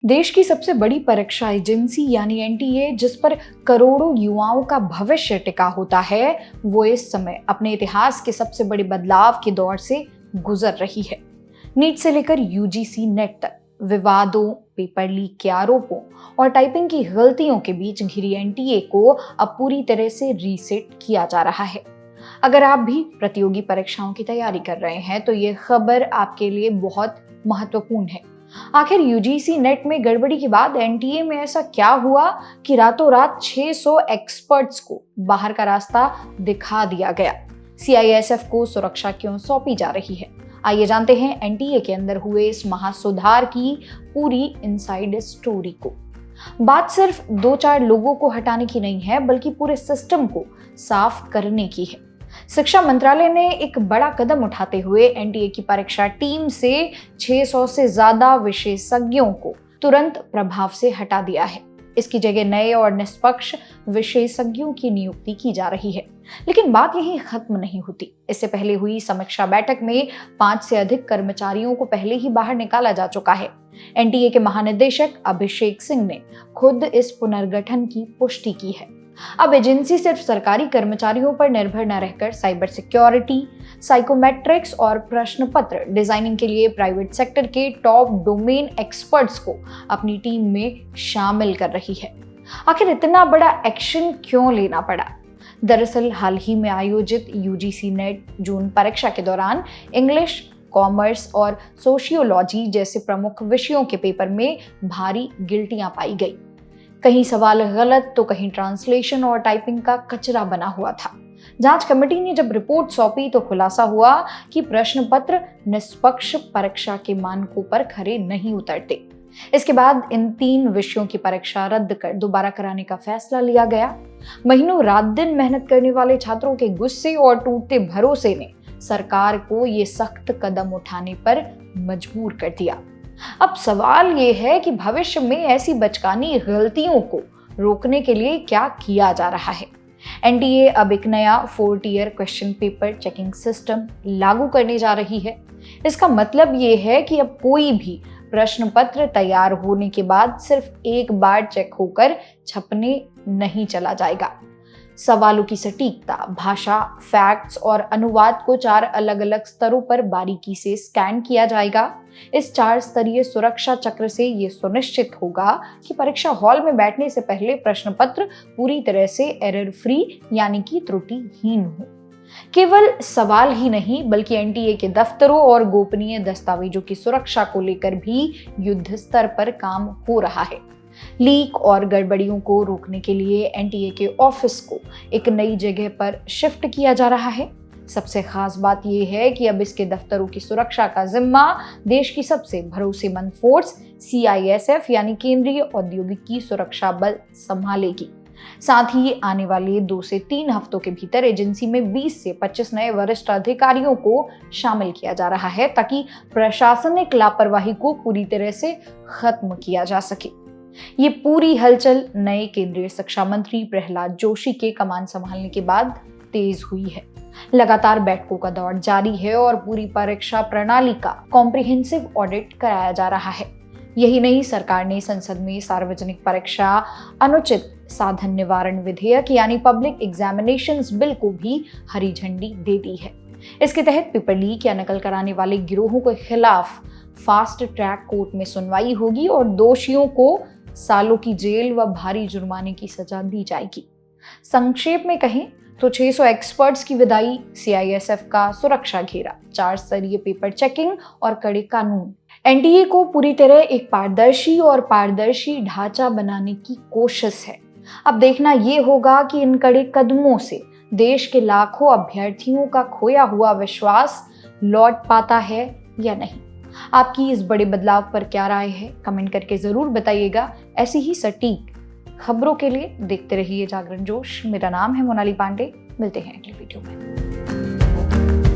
देश की सबसे बड़ी परीक्षा एजेंसी यानी एनटीए, जिस पर करोड़ों युवाओं का भविष्य टिका होता है, वो इस समय अपने इतिहास के सबसे बड़े बदलाव के दौर से गुजर रही है। नीट से लेकर यूजीसी नेट तक विवादों, पेपर लीक के आरोपों और टाइपिंग की गलतियों के बीच घिरी एनटीए को अब पूरी तरह से रीसेट किया जा रहा है। अगर आप भी प्रतियोगी परीक्षाओं की तैयारी कर रहे हैं तो ये खबर आपके लिए बहुत महत्वपूर्ण है। आखिर यूजीसी नेट में गड़बड़ी के बाद एनटीए में ऐसा क्या हुआ कि रातों रात 600 एक्सपर्ट्स को बाहर का रास्ता दिखा दिया गया? सीआईएसएफ को सुरक्षा क्यों सौंपी जा रही है? आइए जानते हैं एनटीए के अंदर हुए इस महासुधार की पूरी इनसाइड स्टोरी को। बात सिर्फ 2-4 लोगों को हटाने की नहीं है, बल्कि पूरे सिस्टम को साफ करने की है। शिक्षा मंत्रालय ने एक बड़ा कदम उठाते हुए एनटीए की परीक्षा टीम से 600 से ज्यादा विशेषज्ञों को तुरंत प्रभाव से हटा दिया है। इसकी जगह नए और निष्पक्ष विशेषज्ञों की नियुक्ति की जा रही है। लेकिन बात यहीं खत्म नहीं होती। इससे पहले हुई समीक्षा बैठक में 5 से अधिक कर्मचारियों को पहले ही बाहर निकाला जा चुका है। एनटीए के महानिदेशक अभिषेक सिंह ने खुद इस पुनर्गठन की पुष्टि की है। अब एजेंसी सिर्फ सरकारी कर्मचारियों पर निर्भर न रहकर साइबर सिक्योरिटी, साइकोमेट्रिक्स और प्रश्न पत्र डिजाइनिंग के लिए प्राइवेट सेक्टर के टॉप डोमेन एक्सपर्ट्स को अपनी टीम में शामिल कर रही है। आखिर इतना बड़ा एक्शन क्यों लेना पड़ा? दरअसल हाल ही में आयोजित यूजीसी नेट जून परीक्षा के दौरान इंग्लिश, कॉमर्स और सोशियोलॉजी जैसे प्रमुख विषयों के पेपर में भारी गिल्टियां पाई गई। कहीं सवाल गलत तो कहीं ट्रांसलेशन और टाइपिंग का कचरा बना हुआ था। जांच कमेटी ने जब रिपोर्ट सौंपी तो खुलासा हुआ कि प्रश्न पत्र निष्पक्ष परीक्षा के मानकों पर खरे नहीं उतरते। इसके बाद इन 3 विषयों की परीक्षा रद्द कर दोबारा कराने का फैसला लिया गया। महीनों रात दिन मेहनत करने वाले छात्रों के गुस्से और टूटते भरोसे ने सरकार को ये सख्त कदम उठाने पर मजबूर कर दिया। अब सवाल ये है कि भविष्य में ऐसी बचकानी गलतियों को रोकने के लिए क्या किया जा रहा है। एनटीए अब एक नया 4 tier question paper checking system लागू करने जा रही है। इसका मतलब ये है कि अब कोई भी प्रश्न पत्र तैयार होने के बाद सिर्फ एक बार चेक होकर छपने नहीं चला जाएगा। सवालों की सटीकता, भाषा, फैक्ट्स और अनुवाद को 4 अलग-अलग स्तरों पर बारीकी से स्कैन किया जाएगा। इस 4 स्तरीय सुरक्षा चक्र से ये सुनिश्चित होगा कि परीक्षा हॉल में बैठने से पहले प्रश्न पत्र पूरी तरह से एरर फ्री यानी कि त्रुटिहीन हो। केवल सवाल ही नहीं, बल्कि एनटीए के दफ्तरों और गोपनीय दस्तावेजों की सुरक्षा को लेकर भी युद्ध स्तर पर काम हो रहा है। लीक और गड़बड़ियों को रोकने के लिए एनटीए के ऑफिस को एक नई जगह पर शिफ्ट किया जा रहा है। सबसे खास बात यह है कि अब इसके दफ्तरों की सुरक्षा का जिम्मा देश की सबसे भरोसेमंद फोर्स सीआईएसएफ यानी केंद्रीय औद्योगिकी सुरक्षा बल संभालेगी। साथ ही आने वाले 2 से 3 हफ्तों के भीतर एजेंसी में 20 से 25 नए वरिष्ठ अधिकारियों को शामिल किया जा रहा है, ताकि प्रशासनिक लापरवाही को पूरी तरह से खत्म किया जा सके। ये पूरी हलचल नए केंद्रीय शिक्षा मंत्री प्रहलाद जोशी के कमान संभालने के बाद तेज हुई है। लगातार बैठकों का दौर जारी है और पूरी परीक्षा प्रणाली का कॉम्प्रिहेंसिव ऑडिट कराया जा रहा है। यही नहीं, सरकार ने संसद में सार्वजनिक परीक्षा अनुचित साधन निवारण विधेयक यानी पब्लिक एग्जामिनेशंस बिल को भी हरी झंडी दे दी है। इसके तहत पेपर लीक या नकल कराने वाले गिरोहों के खिलाफ फास्ट ट्रैक कोर्ट में सुनवाई होगी और दोषियों को सालों की जेल व भारी जुर्माने की सजा दी जाएगी। संक्षेप में कहें तो 600 एक्सपर्ट्स की विदाई, सीआईएसएफ का सुरक्षा घेरा, 4 स्तरीय पेपर चेकिंग और कड़े कानून एनटीए को पूरी तरह एक पारदर्शी ढांचा बनाने की कोशिश है। अब देखना यह होगा कि इन कड़े कदमों से देश के लाखों अभ्यर्थियों का खोया हुआ विश्वास लौट पाता है या नहीं। आपकी इस बड़े बदलाव पर क्या राय है? कमेंट करके जरूर बताइएगा। ऐसी ही सटीक खबरों के लिए देखते रहिए जागरण जोश। मेरा नाम है मोनाली पांडे। मिलते हैं अगले वीडियो में।